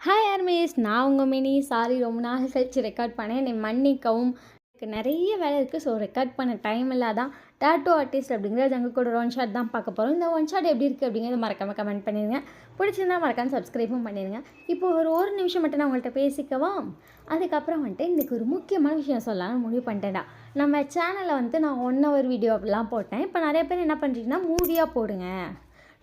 Hi armies, நான் உங்கள் mini. Sorry, ரொம்ப நாள் கழிச்சு ரெக்கார்ட் பண்ணேன். என்னை மன்னிக்கவும். எனக்கு நிறைய வேலை இருக்குது. ஸோ ரெக்கார்ட் பண்ண டைம் இல்லாதான் டாட்டூ ஆர்டிஸ்ட் அப்படிங்கிற ஜங்குக்கோட ஒன் ஷாட் தான் பார்க்க போகிறோம். இந்த ஒன் ஷாட் எப்படி இருக்குது அப்படிங்கிறத மறக்காமல் கமெண்ட் பண்ணிடுங்க. பிடிச்சிருந்தா மறக்காமல் சப்ஸ்கிரைபும் பண்ணிடுங்க. இப்போ ஒரு நிமிஷம் மட்டும் நான் உங்கள்கிட்ட பேசிக்கவா? அதுக்கப்புறம் வந்துட்டு இன்றைக்கி ஒரு முக்கியமான விஷயம் சொல்லலாம்னு முடிவு பண்ணிட்டேன்டா. நம்ம சேனலில் வந்துட்டு நான் 1 hour வீடியோ அப்படிலாம் போட்டேன். இப்போ நிறைய பேர் என்ன பண்ணுறீங்கன்னா, மூவியாக போடுங்க,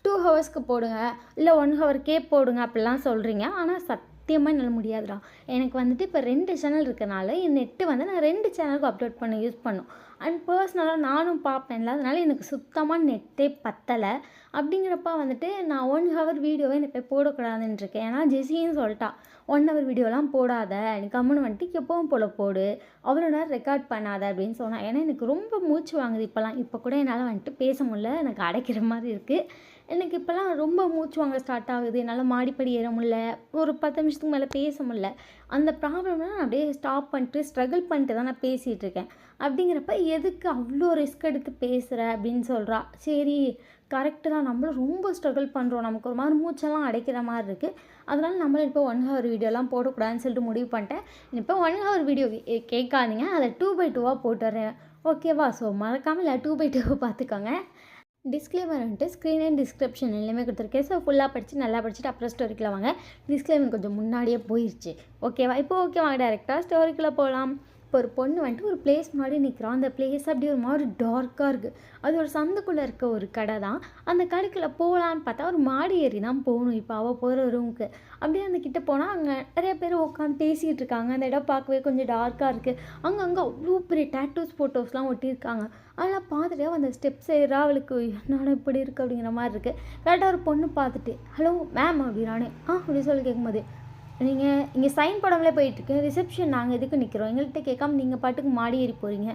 2 ஹவர்ஸ்க்கு போடுங்க, இல்லை 1 ஹவருக்கே போடுங்க அப்படிலாம் சொல்கிறீங்க. ஆனால் சத்தியமாக என்னால் முடியாதுடா. எனக்கு வந்துட்டு இப்போ 2 சேனல் இருக்கனால என் நெட்டு வந்து நான் 2 சேனலுக்கு அப்லோட் பண்ண யூஸ் பண்ணும். அண்ட் பர்சனலாக நானும் பார்ப்பேன்ல, அதனால எனக்கு சுத்தமாக நெட்டே பத்தலை. அப்படிங்கிறப்ப வந்துட்டு நான் 1 ஹவர் வீடியோவே எனக்கு போய் போடக்கூடாதுன்னு இருக்கேன். ஏன்னா ஜெஸின்னு சொல்லிட்டா, 1 ஹவர் வீடியோலாம் போடாத, நீ கம்முன்னு வந்துட்டு எப்பவும் போல் போடு, அவ்வளோ நேரம் ரெக்கார்ட் பண்ணாத அப்படின்னு சொன்னான். ஏன்னா எனக்கு ரொம்ப மூச்சு வாங்குது இப்போலாம். இப்போ கூட என்னால் வந்துட்டு பேச முடியல, எனக்கு அடைக்கிற மாதிரி இருக்குது. எனக்கு இப்போலாம் ரொம்ப மூச்சு வாங்க ஸ்டார்ட் ஆகுது. என்னால் மாடிப்படி ஏற முடியல, ஒரு 10 நிமிஷத்துக்கு மேலே பேச முடியல. அந்த ப்ராப்ளம்லாம் நான் அப்படியே ஸ்டாப் பண்ணிட்டு ஸ்ட்ரகிள் பண்ணிட்டு தான் நான் பேசிகிட்டு இருக்கேன். அப்படிங்கிறப்ப எதுக்கு அவ்வளோ ரிஸ்க் எடுத்து பேசுகிற அப்படின்னு சொல்கிறா. சரி, கரெக்டு தான், நம்மளும் ரொம்ப ஸ்ட்ரகிள் பண்ணுறோம், நமக்கு ஒரு மாதிரி மூச்செல்லாம் அடைக்கிற மாதிரி இருக்குது. அதனால் நம்மளும் இப்போ 1 ஹவர் வீடியோலாம் போடக்கூடாதுன்னு சொல்லிட்டு முடிவு பண்ணிட்டேன். இப்போ 1 ஹவர் வீடியோ கேட்காதீங்க, அதை 2/2 போட்டுறேன், ஓகேவா? ஸோ மறக்காமல் இல்லை 2/2 பார்த்துக்கோங்க. டிஸ்க்ளைமர் வந்துட்டு ஸ்க்ரீன் அண்ட் டிஸ்கிரிப்ஷன் எல்லாமே கொடுத்துருக்கேன். ஸோ ஃபுல்லாக படித்து நல்லா படிச்சுட்டு அப்புறம் ஸ்டோரிக்குள்ளே வாங்க. டிஸ்க்ளைமர் கொஞ்சம் முன்னாடியே போயிடுச்சு, ஓகேவா? இப்போ ஓகேவா, டேரெக்டாக ஸ்டோரிக்குள்ளே போகலாம். இப்போ ஒரு பொண்ணு வந்துட்டு ஒரு பிளேஸ் முன்னாடி நிற்கிறான். அந்த பிளேஸ் அப்படி ஒரு மாதிரி டார்க்காக இருக்குது. அது ஒரு சந்துக்குள்ளே இருக்க ஒரு கடை தான். அந்த கடைக்குள்ளே போகலான்னு பார்த்தா ஒரு மாடி ஏறி தான் போகணும். இப்போ அவள் போகிற ரூமுக்கு அப்படியே அந்த கிட்டே போனால் அங்கே நிறைய பேர் உட்காந்து பேசிகிட்டு இருக்காங்க. அந்த இடம் பார்க்கவே கொஞ்சம் டார்க்காக இருக்குது. அங்கங்கே அவ்வளோ பெரிய டேட்டூஸ் ஃபோட்டோஸ்லாம் ஒட்டியிருக்காங்க. அதெல்லாம் பார்த்துட்டு அந்த ஸ்டெப்ஸ் ஏறா, அவளுக்கு என்னடா இப்படி இருக்குது அப்படிங்கிற மாதிரி இருக்குது. கரெக்டாக ஒரு பொண்ணு பார்த்துட்டு, ஹலோ மேம் அப்படின்னானே, அப்படி சொல்லி கேட்கும்போது, நீங்கள் இங்கே சைன் போடாமலே போயிட்டுருக்கு, ரிசப்ஷன் நாங்கள் எதுக்கு நிற்கிறோம், எங்கள்கிட்ட கேட்காம நீங்கள் பாட்டுக்கு மாடி ஏறி போகிறீங்க.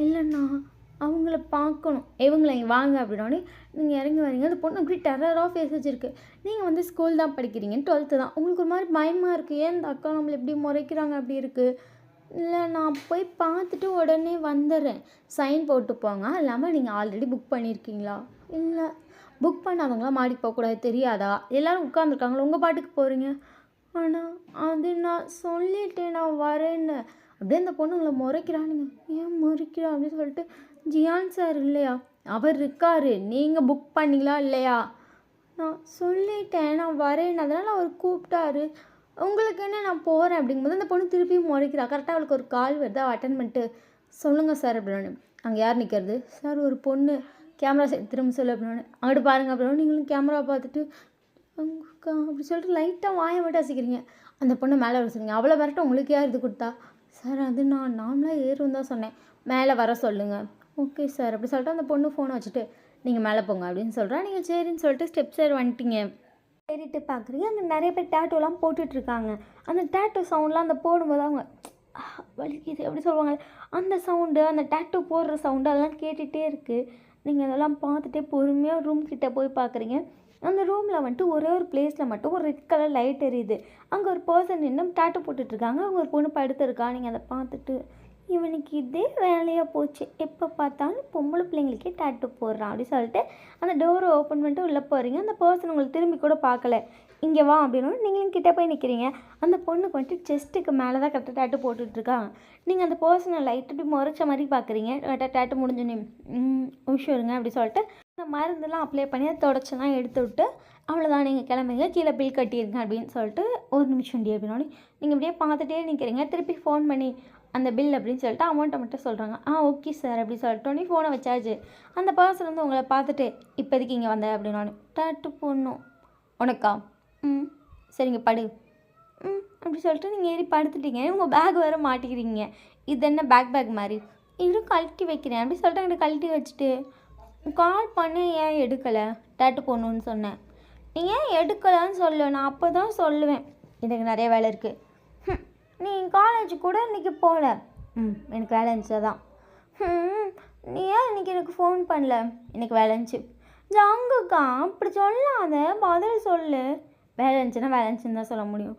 இல்லைண்ணா, அவங்கள பார்க்கணும், இவங்கள இங்கே வாங்க அப்படின்னோடனே நீங்கள் இறங்கி வரீங்க. அந்த பொண்ணு அப்படி டெரராக ஃபேஸ் வச்சுருக்கு. நீங்கள் வந்து ஸ்கூல் தான் படிக்கிறீங்க, 12th தான், உங்களுக்கு ஒரு மாதிரி பயமாக இருக்குது, ஏன் இந்த அக்கா நம்மளை எப்படி முறைக்கிறாங்க அப்படி இருக்குது. இல்லை, நான் போய் பார்த்துட்டு உடனே வந்துடுறேன், சைன் போட்டு போங்க. இல்லாமல் நீங்கள் ஆல்ரெடி புக் பண்ணியிருக்கீங்களா? இல்லை, புக் பண்ணாதவங்களாம் மாடிக்கு போகக்கூடாது தெரியாதா? எல்லோரும் உட்காந்துருக்காங்களா, உங்கள் பாட்டுக்கு போகிறீங்க. ஆனால் அது நான் சொல்லிட்டேன் நான் வரேன்னு. அப்படியே அந்த பொண்ணு உங்களை முறைக்கிறானுங்க. ஏன் முறைக்கிறா அப்படின்னு சொல்லிட்டு, ஜியான் சார் இல்லையா, அவர் இருக்காரு, நீங்கள் புக் பண்ணிங்களா இல்லையா? நான் சொல்லிட்டேன் நான் வரேன்னு, அதனால் அவர் கூப்பிட்டாரு. உங்களுக்கு என்ன, நான் போகிறேன் அப்படிங்கும்போது அந்த பொண்ணு திருப்பியும் முறைக்கிறா. கரெக்டாக அவளுக்கு ஒரு கால் வருது, அவள் அட்டன் பண்ணிட்டு, சொல்லுங்கள் சார் அப்படின்னு. அங்கே யார் நிற்கிறது? சார் ஒரு பொண்ணு, கேமரா சைடு திரும்ப சொல்லு அப்படின்னு. அங்கிட்டு பாருங்கள் அப்படின்னு. நீங்களும் கேமரா பார்த்துட்டு அக்கா அப்படி சொல்லிட்டு லைட்டாக வாயை மட்டும் அசைக்கிறீங்க. அந்த பொண்ணை மேலே வர சொல்லுங்க. அவ்வளோ வரட்டும், உங்களுக்கு யார் இது கொடுத்தா? சார் அது நான் நார்மலாக ஏறும் தான் சொன்னேன், மேலே வர சொல்லுங்கள். ஓகே சார் அப்படி சொல்லிட்டு அந்த பொண்ணு ஃபோனை வச்சுட்டு, நீங்கள் மேலே போங்க அப்படின்னு சொல்கிறா. நீங்கள் சரின்னு சொல்லிட்டு ஸ்டெப் சைடு வந்துட்டீங்க. ஏறிட்டு பார்க்குறீங்க, அங்கே நிறைய பேர் டேட்டூலாம் போட்டுட்ருக்காங்க. அந்த டேட்டூ சவுண்ட்லாம் அந்த போடும்போது அவங்க வலிக்குது அப்படி சொல்லுவாங்க, அந்த சவுண்டு, அந்த டேட்டூ போடுற சவுண்டு அதெல்லாம் கேட்டுகிட்டே இருக்குது. நீங்கள் அதெல்லாம் பார்த்துட்டே பொறுமையாக ரூம் கிட்டே போய் பார்க்குறீங்க. அந்த ரூமில் வந்துட்டு ஒரே ஒரு பிளேஸில் மட்டும் ஒரு ரெட் கலர் லைட் எரியுது. அங்கே ஒரு பர்சன் இன்னும் டேட்டூ போட்டுட்ருக்காங்க. அவங்க ஒரு பொண்ணு படுத்துருக்கா. நீங்கள் அதை பார்த்துட்டு, இவனுக்கு இதே வேலையாக போச்சு, எப்போ பார்த்தாலும் பொம்பளை பிள்ளைங்களுக்கே டேட்டூ போடுறான் அப்படி சொல்லிட்டு அந்த டோரை ஓப்பன் பண்ணிட்டு உள்ளே போகிறீங்க. அந்த பர்சன் உங்களுக்கு திரும்பி கூட பார்க்கல. இங்கே வா அப்படின்னு நீங்களும் கிட்டே போய் நிற்கிறீங்க. அந்த பொண்ணுக்கு வந்துட்டு செஸ்ட்டுக்கு மேலே தான் கரெக்டாக டேட்டூ போட்டுட்ருக்காங்க. நீங்கள் அந்த பர்சனை லைட்டு இப்படி முறைச்ச மாதிரி பார்க்குறீங்க. கரெக்டாக டேட்டூ முடிஞ்சோன்னே விஷயம் இருங்க அப்படி சொல்லிட்டு அந்த மருந்துலாம் அப்ளை பண்ணி அதை தொடச்செல்லாம் எடுத்து விட்டு, அவ்வளோதான் நீங்கள் கிளம்புங்க, கீழே பில் கட்டியிருங்க அப்படின்னு சொல்லிட்டு, ஒரு நிமிஷம் டி அப்படின்னோடனே நீங்கள் இப்படியே பார்த்துட்டே நிற்கிறீங்க. திருப்பி ஃபோன் பண்ணி அந்த பில் அப்படின்னு சொல்லிட்டு அமௌண்ட்டை மட்டும் சொல்கிறாங்க. ஓகே சார் அப்படி சொல்லிட்டோன்னே ஃபோனை வச்சாச்சு. அந்த பர்சன் வந்து உங்களை பார்த்துட்டு, இப்போதைக்கு இங்கே வந்த அப்படின்னோடனே, டேட்டு போடணும் உனக்கா? சரிங்க படு. அப்படி சொல்லிட்டு நீங்கள் ஏறி படுத்துட்டீங்க. உங்கள் பேக் வேறு மாட்டிக்கிறீங்க. இது என்ன பேக் மாதிரி, இன்னும் கழட்டி வைக்கிறேன் அப்படி சொல்லிட்டு என்கிட்ட கழட்டி வச்சுட்டு, கால் பண்ண ஏன் எடுக்கலை, டேட்டு போடணுன்னு சொன்னேன், நீங்கள் ஏன் எடுக்கலைன்னு சொல்லு, நான் அப்போ தான் சொல்லுவேன், எனக்கு நிறைய வேலை இருக்குது. நீ காலேஜ் கூட இன்றைக்கி போகல. எனக்கு வேலை இருந்துச்சு தான். நீ ஏன் இன்றைக்கி எனக்கு ஃபோன் பண்ணல? எனக்கு வேலை இருந்துச்சு. ஜங்குக்கா அப்படி சொல்லாத, பதில் சொல்லு. வேலை இருந்துச்சுன்னா வேலை இருந்துச்சுன்னு தான் சொல்ல முடியும்.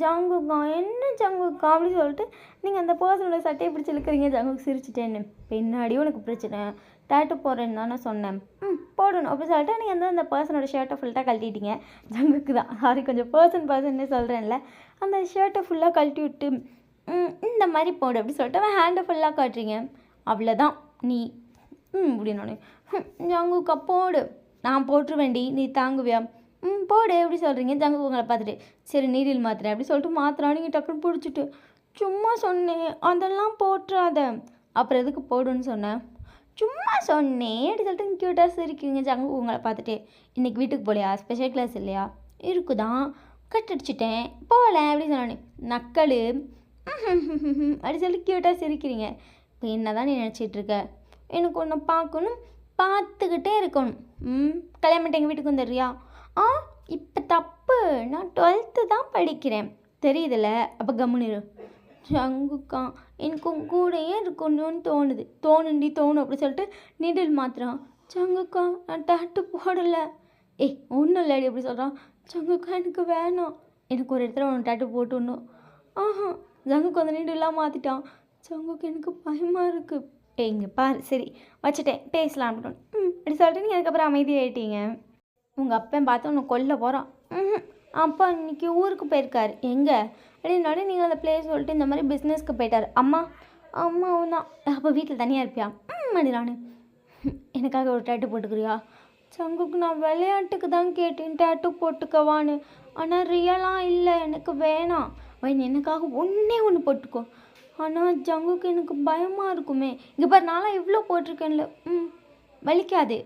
ஜங்குக்கா என்ன ஜங்குக்கா அப்படி சொல்லிட்டு நீங்கள் அந்த பர்சனோட சட்டையை பிடிச்சி இழுக்கிறீங்க. ஜங்குக்கு சிரிச்சிட்டேன்னு, பின்னாடியும் உனக்கு பிரச்சனை, டேட்டு போடுறேன்னு தானே சொன்னேன். போடணும் அப்படி சொல்லிட்டு நீங்கள் வந்து அந்த பர்சனோட ஷர்ட்டை ஃபுல்லாக கழட்டிட்டீங்க. ஜங்குக்கு தான் சாரி, கொஞ்சம் பர்சன்னு சொல்கிறேன்ல, அந்த ஷர்ட்டை ஃபுல்லாக கழட்டி விட்டு இந்த மாதிரி போடு அப்படி சொல்லிட்டு அவன் ஹேண்டை ஃபுல்லாக காட்டுறீங்க. அவ்வளோதான் நீ அப்படின்னோடனே ஜங்குக்கா போடு, நான் போட்டுருவேண்டி, நீ தாங்குவியா? போடு எப்படி சொல்கிறீங்க? ஜங்குக்கு உங்களை பார்த்துட்டு சரி நீடில் மாத்திரேன் அப்படி சொல்லிட்டு மாத்திரா. நீங்கள் டக்குன்னு பிடிச்சிட்டு சும்மா சொன்னேன் அதெல்லாம் போட்டுறாத. அப்புறம் எதுக்கு போடுன்னு சொன்னேன்? சும்மா சொன்னேன் அப்படி சொல்லிட்டு க்யூட்டாக சிரிக்கிறீங்க. ஜங்கு உங்களை பார்த்துட்டு இன்றைக்கி வீட்டுக்கு போகலையா? ஸ்பெஷல் கிளாஸ் இல்லையா? இருக்குதான், கட் அடிச்சிட்டேன் போகல அப்படி சொன்னேன். நக்கல் அப்படி சொல்லி க்யூட்டாக சிரிக்கிறீங்க. இப்போ என்ன தான் நீ நினச்சிட்ருக்க? எனக்கு ஒன்று பார்க்கணும், பார்த்துக்கிட்டே இருக்கணும். கல்யாணம் பண்ணிட்டு எங்கள் வீட்டுக்கு வந்துடுறியா? இப்போ தப்பு, நான் 12th தான் படிக்கிறேன் தெரியுதுல்ல, அப்போ கம்முனிரு. ஜங்குக்கா எனக்கு உன் கூடயே இருக்கணும்னு தோணும் அப்படி சொல்லிட்டு நீடில் மாத்திரம். ஜங்குக்கா நான் டேட்டு போடலை. ஒன்றும் இல்லடி அப்படி சொல்கிறான். ஜங்குக்கா எனக்கு வேணாம், எனக்கு ஒரு இடத்துல ஒன்று டேட்டு போட்டுடணும். ஜங்குக்கு அந்த நீடிலாம் மாற்றிட்டான். ஜங்குக்கு எனக்கு பயமாக இருக்குது. இங்கே பாரு, சரி வச்சுட்டேன் பேசலாம் அப்படின்னு. அப்படி சொல்லிட்டு நீங்கள் அதுக்கப்புறம் அமைதியாகிட்டீங்க. உங்கள் அப்பன் பார்த்து உன்னை கொல்ல போகிறான். அப்பா இன்றைக்கி ஊருக்கு போயிருக்காரு. எங்கே அப்படின்னாலே நீங்கள் அந்த பிளேஸ் சொல்லிட்டு இந்த மாதிரி பிஸ்னஸ்க்கு போயிட்டார். அம்மாவும் தான். அப்போ வீட்டில் தனியாக இருப்பியா? அப்படி நான் எனக்காக ஒரு டேட்டு போட்டுக்கிறியா? ஜங்குக்கு நான் விளையாட்டுக்கு தான் கேட்டேன் டேட்டு போட்டுக்கவான்னு, ஆனால் ரியலாக இல்லை, எனக்கு வேணாம். எனக்காக ஒன்று போட்டுக்கோ. ஆனால் ஜங்குக்கு எனக்கு பயமாக இருக்குமே. இங்கே பாரு நான்லாம் எவ்வளோ போட்டிருக்கேன்ல. வலிக்காது?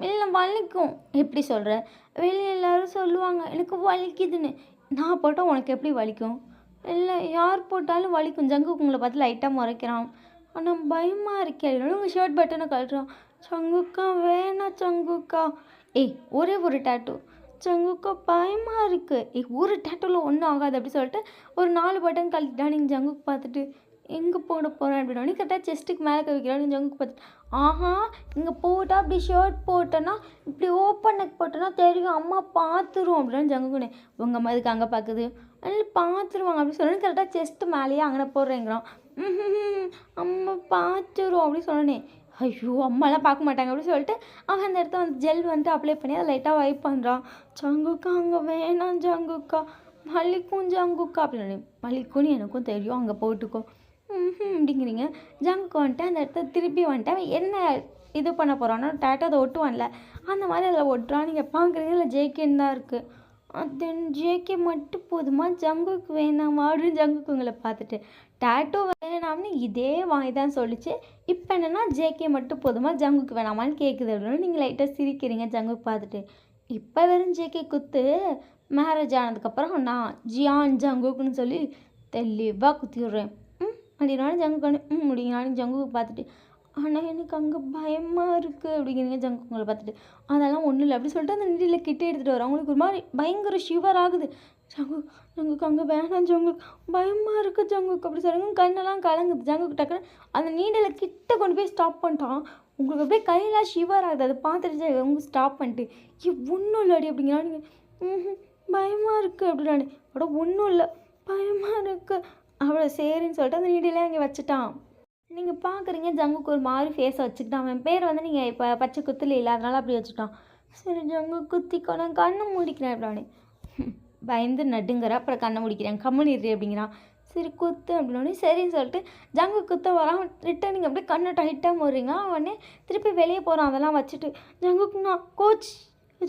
இல்லை வலிக்கும். எப்படி சொல்கிற? வெளியே எல்லோரும் சொல்லுவாங்க எனக்கு வலிக்குதுன்னு. நான் போட்டால் உனக்கு எப்படி வலிக்கும்? இல்லை யார் போட்டாலும் வலிக்கும். ஜங்குக்கு உங்களை பார்த்து லைட்டாக முறைக்கிறான். ஆனால் பயமாக இருக்கேன். உங்கள் ஷர்ட் பட்டனை கழட்டுறான். ஜங்குக்கா வேணாம் ஜங்குக்கா. ஒரே ஒரு டேட்டு. ஜங்குக்கா பயமாக இருக்குது. ஒரு டேட்டூவில் ஒன்றும் ஆகாது அப்படி சொல்லிட்டு ஒரு 4 பட்டன் கழட்டிட்டா. நீங்கள் ஜங்குக்கு பார்த்துட்டு எங்கே போட போகிறேன் அப்படின்னா கரெக்டாக செஸ்ட்டுக்கு மேலே வைக்கிறான்னு ஜங்குக்கு பார்த்துட்டு இங்கே போட்டால் அப்படி ஷர்ட் போட்டேன்னா இப்படி ஓப்பன் நெக் போட்டேன்னா தெரியும், அம்மா பார்த்துரும் அப்படின்னு ஜங்குக்குனே. உங்கள் அம்மா இதுக்கு அங்கே பார்க்குது, அதில் பார்த்துருவாங்க அப்படி சொல்லணும். கரெக்டாக செஸ்ட்டு மேலேயே அங்கே போடுறேங்கிறான். அம்மா பார்த்துரும் அப்படின்னு சொன்னேன். ஐயோ அம்மாலாம் பார்க்க மாட்டாங்க அப்படின்னு சொல்லிட்டு அவன் அந்த இடத்த வந்து ஜெல் வந்துட்டு அப்ளை பண்ணி அதை லைட்டாக வைப் பண்ணுறான். ஜங்குக்கா அங்கே வேணாம் ஜங்குக்கா, வலிக்கும் ஜங்குக்கா அப்படின்னு. வலிக்கும்னு எனக்கும் தெரியும், அங்கே போட்டுக்கோ அப்படிங்கிறீங்க. ஜங்குக்கு வந்துட்டு அந்த இடத்த திருப்பி வந்துட்டு அவன் என்ன இது பண்ண போகிறான்னா டேட்டா அதை ஒட்டுவான்ல அந்த மாதிரி அதில் ஒட்டுறான். நீங்கள் பார்க்குறீங்க இல்லை ஜேகேன்னு தான் இருக்குது. தென் ஜேகே மட்டும் போதுமா, ஜங்குக்கு வேணாமா அப்படின்னு ஜங்குக்கு உங்களை பார்த்துட்டு டேட்டோ வேணாம்னு இதே வாங்கி தான் சொல்லிச்சு. இப்போ என்னென்னா ஜேகே மட்டும் போதுமா, ஜங்குக்கு வேணாமான்னு கேட்குது அப்படின்னு நீங்கள் லைட்டாக சிரிக்கிறீங்க ஜங்குக்கு பார்த்துட்டு. இப்போ வெறும் ஜேகே குத்து, மேரேஜ் ஆனதுக்கப்புறம் நான் ஜியான் ஜங்குக்குன்னு சொல்லி தெளிவாக குத்தி விட்றேன் அப்படின்னாலும் ஜங்குக்கு முடிங்கனாலும் ஜங்குக்கு பார்த்துட்டு. ஆனால் எனக்கு அங்கே பயமாக இருக்குது அப்படிங்கிறீங்க ஜங்கு உங்களை பார்த்துட்டு. அதெல்லாம் ஒன்றும் இல்லை அப்படி சொல்லிட்டு அந்த நீடில் கிட்டே எடுத்துகிட்டு வரோம். அவங்களுக்கு ஒரு மாதிரி பயங்கர ஷிவர் ஆகுது. ஜங்குக்கு அங்கே வேணாம் ஜங்குக்கு பயமாக இருக்குது ஜங்குக்கு அப்படி சொல்லுங்க. கண்ணெல்லாம் கலங்குது. ஜங்குக்கு டக்குன்னு அந்த நீடில் கிட்ட கொண்டு போய் ஸ்டாப் பண்ணிட்டான். உங்களுக்கு அப்படியே கையெல்லாம் ஷிவர் ஆகுது. அதை பார்த்துட்டு அவங்க ஸ்டாப் பண்ணிட்டு ஒன்றும் இல்லை அடி அப்படிங்கிறா. நீங்கள் பயமாக இருக்குது அப்படின்னானே. அட ஒன்றும் இல்லை பயமாக இருக்குது அவ்வளோ சரின்னு சொல்லிட்டு அந்த நீடிலாம் இங்கே வச்சுட்டான். நீங்கள் பார்க்குறீங்க ஜங்குக்கு ஒரு மாதிரி ஃபேஸை வச்சுக்கிட்டான். அவன் பேர் வந்து நீங்கள் இப்போ பச்சை குத்துல இல்லை அதனால் அப்படி வச்சுட்டான். சரி ஜங்கு குத்திக்கோ, நான் கண்ணை முடிக்கிறேன் அப்படின்னானே. பயந்து நடுங்கிற அப்புறம் கண்ணை முடிக்கிறேன் கம்முனிடுறி அப்படிங்கிறான். சரி குத்து அப்படின்னோடனே சரின்னு சொல்லிட்டு ஜங்கு குத்த வரான். ரிட்டன் நீங்கள் அப்படியே கண்ணை டைட்டாக போடுறீங்க. அவனே திருப்பி வெளியே போகிறான். அதெல்லாம் வச்சுட்டு ஜங்குக்கு நான்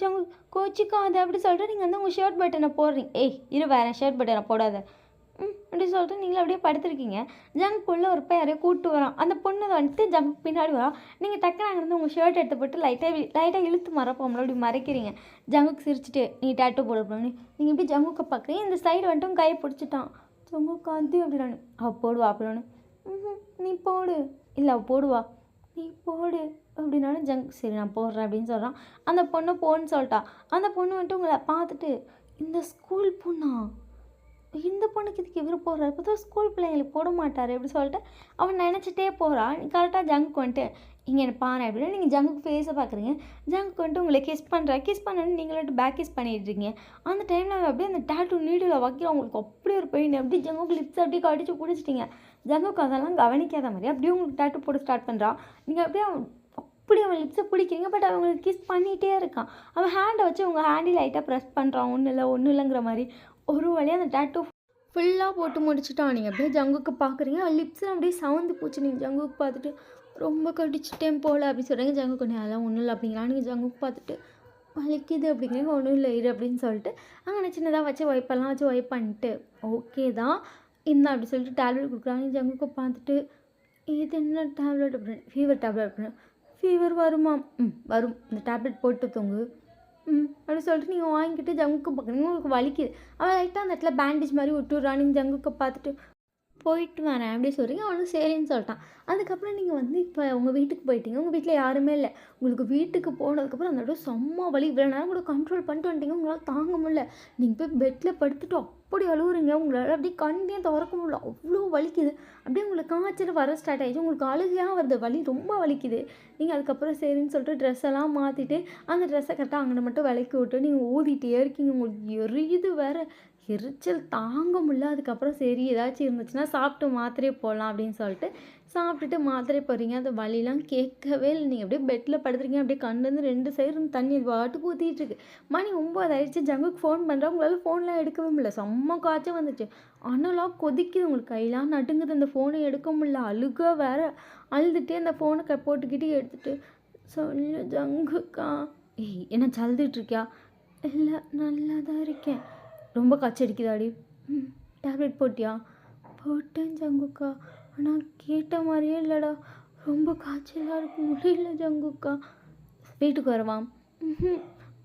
ஜங்கு கோச்சிக்காது அப்படி சொல்லிட்டு நீங்கள் வந்து உங்கள் ஷர்ட் பட்டனை போடுறீங்க. இரு வேறு ஷர்ட் பட்டனை போடாத அப்படி சொல்லிட்டு நீங்களும் அப்படியே படுத்துருக்கீங்க. ஜங்குக்குள்ளே ஒரு யாரையும் கூப்பிட்டு வரான். அந்த பொண்ணு வந்துட்டு ஜங்கு பின்னாடி வரான். நீங்கள் டக்குனு அங்கேருந்து உங்கள் ஷர்ட் எடுத்து போட்டு லைட்டாக இழுத்து மறப்போம்ல அப்படி மறைக்கிறீங்க. ஜங்குக்கு சிரிச்சுட்டு நீ டேட்டோ போட போடணும்னு நீங்கள் இப்படி ஜங்குக்கு பார்க்குறீங்க. இந்த சைடு வந்துட்டு கையை பிடிச்சிட்டான். ஜங்குக்கு அது அப்படின்னானு அவள் போடுவா அப்படின்னு. நீ போடு. இல்லை அவள் போடுவா, நீ போடு அப்படின்னாலும் ஜங்கு சரி நான் போடுறேன் அப்படின்னு சொல்கிறான். அந்த பொண்ணை போன்னு சொல்லிட்டா. அந்த பொண்ணு வந்துட்டு உங்களை பார்த்துட்டு இந்த ஸ்கூல் பொண்ணா, இந்த பொண்ணுக்கு இதுக்கு இவர் போடுறாரு, இப்போ தான் ஸ்கூல் பிள்ளைங்களுக்கு போட மாட்டார் அப்படி சொல்லிட்டு அவன் நினச்சிட்டே போகிறான். நீ கரெக்டாக ஜங்குக்கு வந்துட்டு இங்கே என்ன பாரு அப்படின்னா நீங்கள் ஜங்குக்கு ஃபேஸை பார்க்குறீங்க. ஜங்குக்கு வந்துட்டு உங்களை கிஸ் பண்ணணுன்னு நீங்கள் வந்துட்டு பேக் கிஸ் பண்ணிட்டுருக்கீங்க. அந்த டைமில் அவன் அப்படியே அந்த டேட்டூ நீடில் வைக்கிற உங்களுக்கு அப்படி ஒரு பெயின் அப்படி ஜங்குக்கு லிப்ஸ் அப்படியே கடிச்சு பிடிச்சிட்டிங்க. ஜங்குக்கு அதெல்லாம் கவனிக்காத மாதிரி அப்படியே உங்களுக்கு டேட்டூ போட ஸ்டார்ட் பண்ணுறான். நீங்கள் அப்படியே அப்படி அவன் லிப்ஸை பிடிக்கிறீங்க. பட் அவங்களுக்கு கிஸ் பண்ணிகிட்டே இருக்கான். அவன் ஹேண்டை வச்சு உங்கள் ஹேண்டில் லைட்டாக ப்ரெஸ் பண்ணுறான். ஒன்றும் இல்லைங்கிற மாதிரி ஒரு வழியாக அந்த டேட்டூ ஃபுல்லாக போட்டு முடிச்சுட்டான். நீங்கள் அப்படியே ஜங்குக்கு பார்க்குறீங்க. அவன் லிப்ஸில் அப்படியே சவுந்து போச்சு. நீங்கள் ஜங்குக்கு பார்த்துட்டு ரொம்ப கடிச்சிட்டேன் போல் அப்படி சொல்கிறீங்க. ஜங்குக்கு அதெல்லாம் ஒன்றும் இல்லை அப்படிங்களா. நீங்கள் ஜங்குக்கு பார்த்துட்டு வலிக்குது அப்படிங்கிறீங்க. ஒன்றும் இல்லை இரு அப்படின்னு சொல்லிட்டு அங்கே சின்னதாக வச்சு ஒய்ப்பெல்லாம் வச்சு ஒய்ப் பண்ணிட்டு ஓகே தான் இந்த அப்படி சொல்லிட்டு டேப்லெட் கொடுக்குறாங்க. ஜங்குக்கு பார்த்துட்டு இது என்ன டேப்லெட் அப்படின்னு ஃபீவர் டேப்லெட் அப்படின்னு ஃபீவர் வருமா? வரும், இந்த டேப்லெட் போட்டு தூங்கு அப்படின்னு சொல்லிட்டு நீங்கள் வாங்கிக்கிட்டு ஜங்குக்கு பார்க்குறீங்க. உங்களுக்கு வலிக்குது. அவன் லைட்டாக அந்த இடத்துல பேண்டேஜ் மாதிரி விட்டுறான். நீங்கள் ஜங்குக்கு பார்த்துட்டு போயிட்டு வரேன் அப்படி சொல்கிறீங்க. அவனும் சரின்னு சொல்லிட்டான். அதுக்கப்புறம் நீங்கள் வந்து இப்போ உங்கள் வீட்டுக்கு போயிட்டீங்க. உங்கள் வீட்டில் யாருமே இல்லை. உங்களுக்கு வீட்டுக்கு போனதுக்கப்புறம் அந்த இடம் செம்ம வலி. இவ்வளோ நேரம் கூட கண்ட்ரோல் பண்ணிட்டு வந்துட்டீங்க. உங்களால் தாங்க முடியல. நீங்கள் போய் பெட்டில் படுத்துட்டு அப்படி அழுகுறீங்க. உங்களால் அப்படியே கண்ணே திறக்க முடியல. அவ்வளோ வலிக்குது. அப்படியே உங்களுக்கு காய்ச்சல் வர ஸ்டார்ட் ஆகிடுச்சு. உங்களுக்கு அழுகையாக வருது. வலி ரொம்ப வலிக்குது. நீங்கள் அதுக்கப்புறம் சரின்னு சொல்லிட்டு ட்ரெஸ் எல்லாம் மாற்றிட்டு அந்த ட்ரெஸ்ஸை கரெக்டாக அங்கே மட்டும் விலைக்கு விட்டு நீங்கள் ஊதிட்டே இருக்கீங்க. உங்களுக்கு எரியுது வேறு. எரிச்சல் தாங்க முடியல. அதுக்கப்புறம் சரி ஏதாச்சும் இருந்துச்சுன்னா சாப்பிட்டு மாத்திரையே போடலாம் அப்படின்னு சொல்லிட்டு சாப்பிட்டுட்டு மாத்திரை போடுறீங்க. அது வலிலாம் கேட்கவே இல்லை. நீங்கள் அப்படியே பெட்டில் படுத்துறீங்க. அப்படியே கண்ணுலேருந்து 2 சைடு தண்ணி பாட்டுக்கு ஊற்றிட்டுருக்கு. மணி 9 ஆயிடுச்சு. ஜங்குக்கு ஃபோன் பண்ணுறேன். உங்களால் ஃபோன்லாம் எடுக்கவே முடியல. செம்ம காய்ச்சல் வந்துச்சு. அனலாம் கொதிக்குது. உங்களுக்கு கையெல்லாம் நடுங்குது. அந்த ஃபோனை எடுக்க முடியல. அழுக வேறு. அழுதுகிட்டே அந்த ஃபோனை போட்டுக்கிட்டு எடுத்துகிட்டு சொல்லு ஜங்குக்கா. என்ன சழுதுட்ருக்கியா? இல்லை நல்லா தான் இருக்கேன். ரொம்ப காய்ச்சடிக்குதாடி? டேப்லெட் போட்டியா? போட்டேன் ஜங்குக்கா. ஆனால் கேட்ட மாதிரியே இல்லைடா. ரொம்ப காய்ச்சலாக இருக்கு. முடியல ஜங்குக்கா. வீட்டுக்கு வரவா?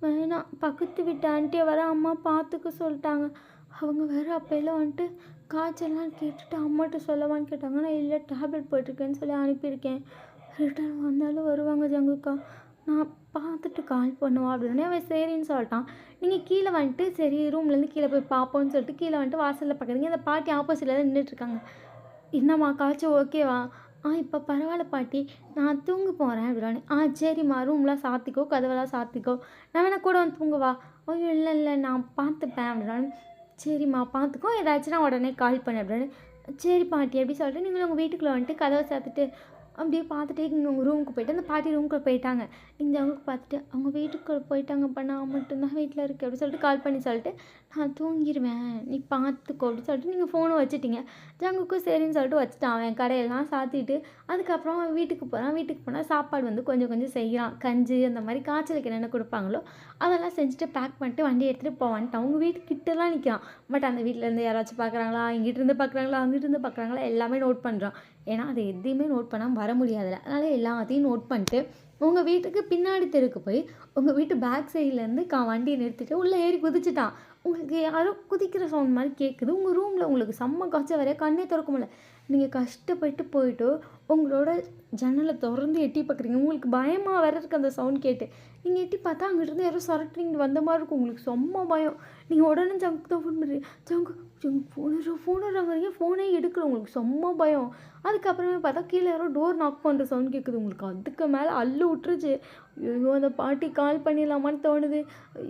வேணாம். பக்கத்து வீட்டு ஆண்டியை வர அம்மா பார்த்துக்க சொல்லிட்டாங்க. அவங்க வேறு அப்போல்லாம் வந்துட்டு காய்ச்சல்லாம் கேட்டுட்டு அம்மாட்ட சொல்லவான்னு கேட்டாங்க. நான் இல்லை டேப்லெட் போட்டிருக்கேன்னு சொல்லி அனுப்பியிருக்கேன். ரிட்டர்ன் வந்தாலும் வருவாங்க ஜங்குக்கா. நான் பார்த்துட்டு கால் பண்ணுவான் அப்படின்னே அவன் சரின்னு சொல்லிட்டான். நீங்கள் கீழே வந்துட்டு சரி ரூம்லேருந்து கீழே போய் பார்ப்போன்னு சொல்லிட்டு கீழே வந்துட்டு வாசலில் பார்க்குறீங்க. அந்த பாட்டி ஆப்போசிட்டில் தான் நின்றுட்டுருக்காங்க. என்னம்மா காய்ச்சல் ஓகேவா? இப்போ பரவாயில்ல பாட்டி, நான் தூங்க போகிறேன் அப்படின்னு. சரிம்மா ரூம்லாம் சாத்திக்கோ, கதவெல்லாம் சாத்திக்கோ, நான் வேணா கூட வந்து தூங்குவா? ஐயோ இல்லை நான் பார்த்துப்பேன் அப்படின்னாலும். சரிம்மா பார்த்துக்கோ, ஏதாச்சும் உடனே கால் பண்ணு அப்படின்னு. சரி பாட்டி அப்படி சொல்லிட்டு நீங்களும் உங்கள் வீட்டுக்குள்ளே வந்துட்டு கதவை சாத்திட்டு அப்படியே பார்த்துட்டே நீங்கள் உங்கள் ரூமுக்கு போய்ட்டு அந்த பாட்டி ரூமுக்குள்ளே போயிட்டாங்க. நீங்கள் அவங்களுக்கு பார்த்துட்டு அவங்க வீட்டுக்குள்ளே போயிட்டாங்கப்பா, நான் மட்டும்தான் வீட்டில் இருக்கேன் அப்படி சொல்லிட்டு கால் பண்ணி சொல்லிட்டு நான் தூங்கிடுவேன் நீ பார்த்துக்கோ அப்படின்னு சொல்லிட்டு நீங்கள் ஃபோனை வச்சுட்டிங்க. ஜங்குக்கும் சரின்னு சொல்லிட்டு வச்சுட்டான். அவன் கடையெல்லாம் சாத்திட்டு அதுக்கப்புறம் அவன் வீட்டுக்கு போகிறான். வீட்டுக்கு போனால் சாப்பாடு வந்து கொஞ்சம் கொஞ்சம் செய்கிறான். கஞ்சி அந்த மாதிரி காய்ச்சலுக்கு என்னென்ன கொடுப்பாங்களோ அதெல்லாம் செஞ்சுட்டு பேக் பண்ணிட்டு வண்டி எடுத்துகிட்டு போவான்ட்டு அவங்க வீட்டுக்கிட்டலாம் நிற்கிறான். பட் அந்த வீட்டிலேருந்து யாராச்சும் பார்க்குறாங்களா, இங்கிட்டிருந்து பார்க்குறாங்களா, அங்கிட்டிருந்து பார்க்குறாங்களா, எல்லாமே நோட் பண்ணுறான். ஏன்னா அதை எதையுமே நோட் பண்ணாமல் வர முடியாதுல்ல. அதனால் எல்லாத்தையும் நோட் பண்ணிட்டு உங்கள் வீட்டுக்கு பின்னாடி தெருக்கு போய் உங்கள் வீட்டு பேக் சைட்லேருந்து வண்டியை நிறுத்திட்டு உள்ளே ஏறி குதிச்சுட்டான். உங்களுக்கு யாரோ குதிக்கிற சவுண்ட் மாதிரி கேட்குது. உங்கள் ரூமில் உங்களுக்கு செம்ம காய்ச்சல் வரைய கண்ணே திறக்க முடியல. நீங்கள் கஷ்டப்பட்டு போயிட்டு உங்களோட ஜன்னலை திறந்து எட்டி பார்க்குறீங்க. உங்களுக்கு பயமாக வேற இருக்குது அந்த சவுண்ட் கேட்டு. நீங்கள் எட்டி பார்த்தா அங்கிட்டிருந்து யாரோ சரட்டிங்க வந்த மாதிரி இருக்கும். உங்களுக்கு செம்ம பயம். நீங்கள் உடனே ஜங்குக்கு தான் ஃபோன் பண்ணுறீங்க. ஜங்கு ஃபோனுறாங்க. ஃபோனே எடுக்கல. உங்களுக்கு செம்ம பயம். அதுக்கப்புறமே பார்த்தா கீழே யாரோ டோர் நாக் பண்ணுற சவுண்ட் கேட்குது. உங்களுக்கு அதுக்கு மேலே அள்ளு விட்டுருச்சு. ஐயோ அந்த பாட்டி கால் பண்ணிடலாமான்னு தோணுது.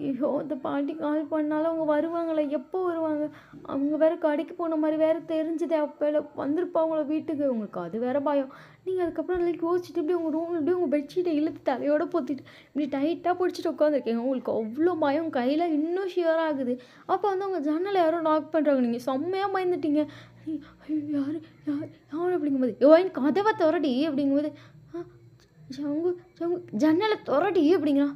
ஐயோ அந்த பாட்டி கால் பண்ணாலும் அவங்க வருவாங்களே, எப்போ வருவாங்க? அவங்க வேறு கடைக்கு போன மாதிரி வேறு தெரிஞ்சுது. அப்போ வந்திருப்பாங்களோ வீட்டுக்கு. உங்களுக்கு அது வேறு பயம். நீங்கள் அதுக்கப்புறம் நல்லா யோசிச்சுட்டு இப்படி உங்கள் ரூமில் இப்படி உங்கள் பெட்ஷீட்டை இழுத்து தலையோடு போத்திட்டு இப்படி டைட்டாக பிடிச்சிட்டு உட்காந்துருக்கீங்க. உங்களுக்கு அவ்வளோ பயம். கையில் இன்னும் ஷியர் ஆகுது. அப்போ வந்து அவங்க ஜன்னலை யாரோ நாக் பண்ணுறாங்க. நீங்கள் செம்மையாக பயந்துட்டீங்க. யார் யார் யார் அப்படிங்கும்போது யோன் கதவை திறடி அப்படிங்கும்போது ஜங்கு ஜங்கு ஜன்னலை திறடி அப்படிங்கிறான்.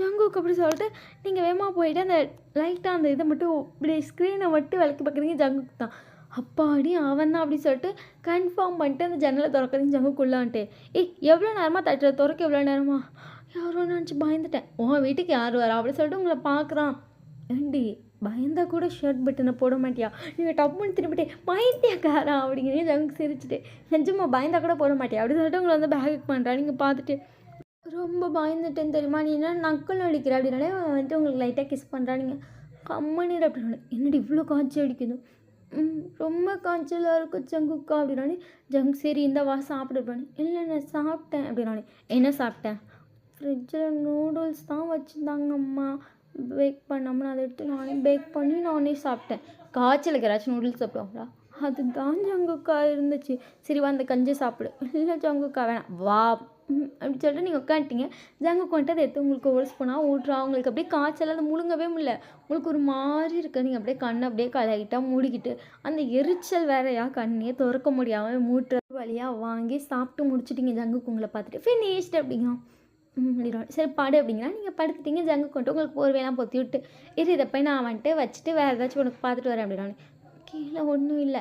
ஜங்குக்கு அப்படி சொல்லிட்டு நீங்கள் வேகமாக போயிட்டு அந்த லைட்டாக அந்த இதை மட்டும் இப்படி ஸ்க்ரீனை மட்டும் விளக்கி பார்க்குறீங்க. ஜங்குக்கு தான் அப்பாடி அவன் தான் அப்படின்னு சொல்லிட்டு கன்ஃபார்ம் பண்ணிட்டு அந்த ஜன்னலை திறக்கிறீங்க. ஜங்குக்குள்ளான்ட்டு எவ்வளோ நேரமாக தட்டுற திறக்க எவ்வளோ நேரமா யாரோ நினச்சி பயந்துட்டேன். வீட்டுக்கு யார் வரா அப்படின்னு சொல்லிட்டு உங்களை பார்க்குறான். ஏண்டி பயந்தா கூட ஷர்ட் பட்டனை போட மாட்டியா? நீங்கள் டப்புன்னு திரும்பிட்டே பயந்தியாக்காரா அப்படிங்கிறீங்க. ஜங்கு சிரிச்சுட்டு நிஜமா பயந்தா கூட போட மாட்டியா அப்படின்னு சொல்லிட்டு உங்களை வந்து பேக் பண்ணுறா. நீங்கள் பார்த்துட்டு ரொம்ப பயந்துட்டேன்னு தெரியுமா, நீ என்ன நக்கல் அடிக்கிற அப்படின்னாலே வந்துட்டு உங்களுக்கு லைட்டாக கிஸ் பண்ணுறா. நீங்கள் கம்மனிர் அப்படின்னு என்னடி இவ்வளோ காய்ச்சல் அடிக்குது? ரொம்ப காய்ச்சலாக இருக்கும் ஜங்குக்கா அப்படின்னாலே ஜங்கு சரி இந்த வா சாப்பிடுப்பானே. இல்லை நான் சாப்பிட்டேன் அப்படின்னாலே என்ன சாப்பிட்டேன்? ஃப்ரிட்ஜில் நூடுல்ஸ் தான் வச்சுருந்தாங்க அம்மா பேக் பண்ணாமல் அதை எடுத்து நானே பேக் பண்ணி நானே சாப்பிட்டேன். காய்ச்சலுக்கு யாராச்சும் நூடுல்ஸ் சாப்பிடுவாங்களா? அதுதான் ஜங்குக்கா இருந்துச்சு. சரி வா அந்த கஞ்சி சாப்பிடு. இல்ல ஜங்குக்கா வேணாம். வா அப்படி சொல்லிட்டு நீங்கள் உட்காந்துட்டீங்க. ஜங்குக்கு வந்துட்டு அதை எடுத்து உங்களுக்கு ஒரு ஸ்பூனாக ஊட்டுறா. உங்களுக்கு அப்படியே காய்ச்சல் அது முழுங்கவே முடியல. உங்களுக்கு ஒரு மாதிரி இருக்குது. நீங்கள் அப்படியே கண்ணை அப்படியே லைட்டாக மூடிக்கிட்டு அந்த எரிச்சல் வேறையா கண்ணையே திறக்க முடியாமல் மூட்டுற வழியாக வாங்கி சாப்பிட்டு முடிச்சிட்டிங்க. ஜங்குக்கு உங்களை பார்த்துட்டு ஃபினிஷ்டு அப்படிங்க. சரி படு அப்படிங்கன்னா நீங்கள் படுத்துட்டீங்க. ஜங்குக்கு வந்துட்டு உங்களுக்கு ஒரு வேலாம் பொத்தி விட்டு இதை போய் நான் வந்துட்டு வச்சுட்டு வேறு ஏதாச்சும் உனக்கு பார்த்துட்டு வரேன் அப்படின்னா கீழே ஒன்றும் இல்லை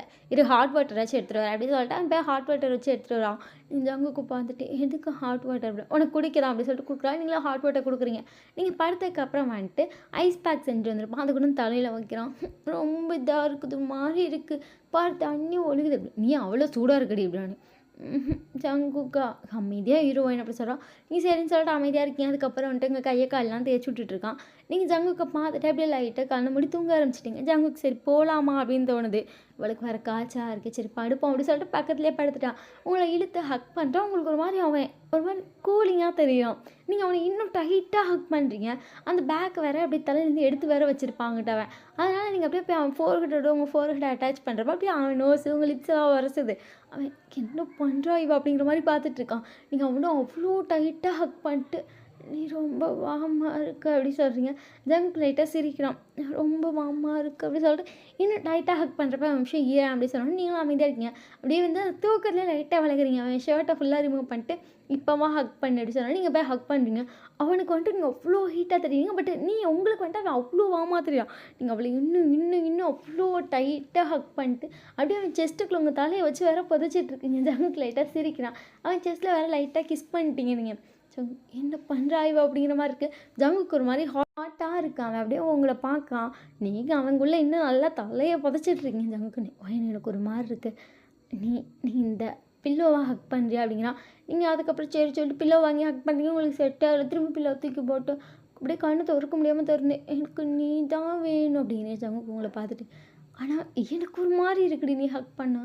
ஹாட் வாட்டர் வச்சு எடுத்துகிட்டு வரேன் அப்படின்னு சொல்லிட்டு அவன் போய் ஹாட் வாட்டர் வச்சு எடுத்துகிட்டு வரான். ஜங்குக்கு பார்த்துட்டு எதுக்கு ஹாட் வாட்டர் அப்படி உனக்கு குடிக்கலாம் அப்படின்னு சொல்லிட்டு கொடுக்குறான். நீங்களும் ஹாட் வாட்டர் கொடுக்குறீங்க. நீங்கள் படுத்ததுக்கப்புறம் வந்துட்டு ஐஸ் பேக் செஞ்சு வந்துருப்பான். அது கூட தலையில் வைக்கிறான். ரொம்ப இதாக இருக்குது மாதிரி இருக்குது பாரு தண்ணி ஒழுகுது அப்படி. நீ அவ்வளோ சூடாக இருக்கடி இப்படின்னு ஜங்குக்கா அமைதியாக ஹீரோயின் அப்படி சொல்கிறான். நீ சரின்னு சொல்லிட்டு அமைதியாக இருக்கீங்க. அதுக்கப்புறம் வந்துட்டு எங்கள் கையை காலெலாம் தேய்ச்சி விட்டுட்ருக்கான். நீங்கள் ஜங்குக்கை பார்த்துட்டு அப்படியே லைட்டாக கண்ணை மூடி தூங்க ஆரம்பிச்சிட்டிங்க. ஜங்குக்கு சரி போகலாமா அப்படின்னு தோணுது. இவளுக்கு வேறு காய்ச்சலாக இருக்குது. சரி படுப்போம் அப்படின்னு சொல்லிட்டு பக்கத்துலேயே படுத்துட்டான். உங்களை இழுத்து ஹக் பண்ணுறான். உங்களுக்கு ஒரு மாதிரி அவன் ஒரு மாதிரி கூலிங்காக தெரியும். நீங்கள் அவனை இன்னும் டைட்டாக ஹக் பண்ணுறீங்க. அந்த பேக் வேறு அப்படியே தலையிலேருந்து எடுத்து வேறு வச்சுருப்பாங்கட்ட அவன். அதனால் நீங்கள் அப்படியே போய் அவன் ஃபோர்ஹெட்டோட உங்கள் ஃபோர்ஹெட்டை அட்டாச் பண்ணுறப்ப அப்படியே அவன் நோஸு உங்கள் லிப்ஸ்லாம் வரசுது. அவன் என்ன பண்ணுறா இவ அப்படிங்கிற மாதிரி பார்த்துட்ருக்கான். நீங்கள் அவனும் அவ்வளோ டைட்டாக ஹக் பண்ணிட்டு நீ ரொம்ப வாமாக இருக்க அப்படி சொல்கிறீங்க. ஜங்க் லைட்டாக சிரிக்கிறான். ரொம்ப வாமாக இருக்குது அப்படி சொல்லிட்டு இன்னும் டைட்டாக ஹக் பண்ணுறப்ப அவன் விஷயம் ஈரன் அப்படி சொன்னோம். நீங்களும் அமைதியாக இருக்கீங்க. அப்படியே வந்து அந்த தூக்கத்துலேயே லைட்டாக விளக்குறீங்க. அவன் ஷர்ட்டை ஃபுல்லாக ரிமூவ் பண்ணிட்டு இப்போவா ஹக் பண்ணி அப்படி சொன்னால் நீங்கள் போய் ஹக் பண்ணுறீங்க. அவனுக்கு வந்துட்டு நீங்கள் அவ்வளோ ஹீட்டாக தெரியுங்க. பட் உங்களுக்கு வந்துட்டு அவன் அவ்வளோ வாமாக தெரியும். நீங்கள் அவளை இன்னும் இன்னும் இன்னும் அவ்வளோ டைட்டாக ஹக் பண்ணிட்டு அப்படியே அவன் செஸ்ட்டுக்குள்ள உங்கள் தலையை வச்சு வேறு புதைச்சிட்ருக்கீங்க. ஜங்க் லைட்டாக சிரிக்கிறான். அவன் செஸ்ட்டில் வேறு லைட்டாக கிஸ் பண்ணிட்டீங்க நீங்கள். ஸோ என்ன பண்ணுறா இவ அப்படிங்கிற மாதிரி இருக்குது. ஜங்குக்கு ஒரு மாதிரி ஹாட்டாக இருக்கான். அப்படியே உங்களை பார்க்கான். நீங்கள் அவங்குள்ளே இன்னும் நல்லா தலையை புதைச்சிட்ருக்கீங்க. ஜங்குக்கு எனக்கு ஒரு மாதிரி இருக்குது. நீ இந்த பில்லோவாக ஹக் பண்ணுறியா அப்படிங்கிறான். நீங்கள் அதுக்கப்புறம் சரி சொல்லிட்டு பில்லோ வாங்கி ஹக் பண்ணுறீங்க. உங்களுக்கு செட் ஆகல. திரும்பி பில்லோ தூக்கி போட்டு அப்படியே கண்ணு திறக்க முடியாமல் திறந்தேன். எனக்கு நீ தான் வேணும் அப்படின்னு ஜங்குக்கு உங்களை பார்த்துட்டு. ஆனால் எனக்கு ஒரு மாதிரி இருக்குடி நீ ஹக் பண்ணா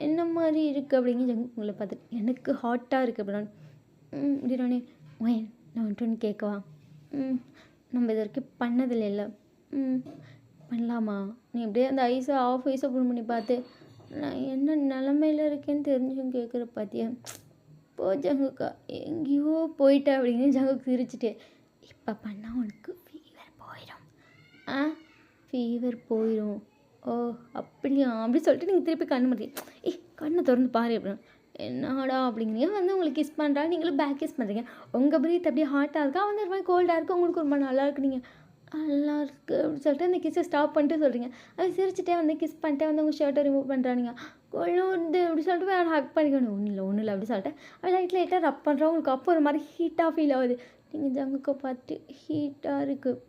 என்ன மாதிரி இருக்குது அப்படிங்க. ஜங்குக்கு உங்களை பார்த்துட்டு எனக்கு ஹாட்டாக இருக்குது அப்படின்னா இப்படினே ஒயன் நான் வந்துட்டு ஒன்று கேட்கவா? நம்ம இது வரைக்கும் பண்ணதில்லை. பண்ணலாமா? நீ அப்படியே அந்த ஐஸை ஆஃப் ஐஸை ஓப்பன் பண்ணி பார்த்து நான் என்ன நிலமையில் இருக்கேன்னு தெரிஞ்சும் கேட்குற பார்த்தியா? போ ஜங்குக்கா எங்கேயோ போயிட்டேன் அப்படின்னு ஜங்குக்கு சிரிச்சுட்டு இப்போ பண்ணால் உனக்கு ஃபீவர் போயிடும். ஃபீவர் போயிடும். ஓ அப்படியா அப்படி சொல்லிட்டு நீங்கள் திருப்பி கண்ணு முடியும். கண்ணை திறந்து பாரு அப்படின்னு. என்னடா அப்படிங்கிறீங்க. வந்து உங்களுக்கு கிஸ் பண்ணுறா. நீங்களும் பேக் கிஸ் பண்ணுறீங்க. உங்கள் ப்ரீத் அப்படியே ஹாட்டாக இருக்கா. வந்து ஒரு மாதிரி கோல்டாக இருக்குது. உங்களுக்கு ஒரு மாதிரி நல்லா இருக்கு. நீங்கள் நல்லா இருக்குது அப்படின்னு சொல்லிட்டு அந்த கிஸ்ஸை ஸ்டாப் பண்ணிட்டு சொல்கிறீங்க. அது சிரிச்சிட்டே வந்து கிஸ் பண்ணிட்டே வந்து உங்கள் ஷர்ட்டை ரிமூவ் பண்ணுறானுங்க. கொள்ளுது அப்படி சொல்லிட்டு வேறு ஹக் பண்ணிக்கணும். ஒன்றும் இல்லை அப்படி சொல்லிட்டு அவள் லைட்டாக ரப் பண்ணுறா. உங்களுக்கு அப்போ ஒரு மாதிரி ஹீட்டாக ஃபீல் ஆகுது. நீங்கள் ஜங்குக்கை பார்த்து ஹீட்டாக இருக்குது.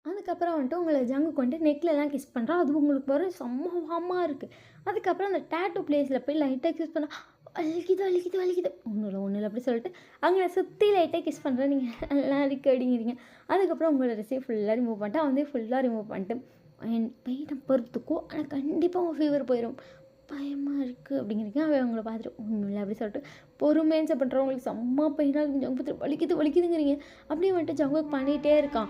அதுக்கப்புறம் வந்துட்டு உங்களை ஜங்குக்கு வந்துட்டு நெக்லெலாம் கிஸ் பண்ணுறா. அது உங்களுக்கு வர செம்ம வாமாக இருக்குது. அதுக்கப்புறம் அந்த டேட்டூ பிளேஸில் போய் லைட்டாக கிஸ் பண்ணால் வலிக்குது ஒன்றும் இல்லை அப்படி சொல்லிட்டு அங்கே சுற்றி லைட்டாக கிஸ் பண்ணுறேன். நீங்கள் நல்லா இருக்கு அப்படிங்கிறீங்க. அதுக்கப்புறம் உங்களோட ட்ரெஸ்ஸே ஃபுல்லாக ரிமூவ் பண்ணிட்டு அவன் வந்து ஃபுல்லாக ரிமூவ் பண்ணிட்டு என் பெயினை பொறுத்துக்கும். ஆனால் கண்டிப்பாக உங்கள் ஃபீவர் போயிடும். பயமாக இருக்குது அப்படிங்கிறீங்க. அவன் அவங்கள பார்த்துட்டு ஒன்றும் இல்லை அப்படி சொல்லிட்டு பொறுமைன்னு பண்ணுறவங்களுக்கு செம்ம பெயினாக ஜங்கு வலிக்குதுங்கிறீங்க. அப்படியே வந்துட்டு ஜங்குக்கு பண்ணிகிட்டே இருக்கான்.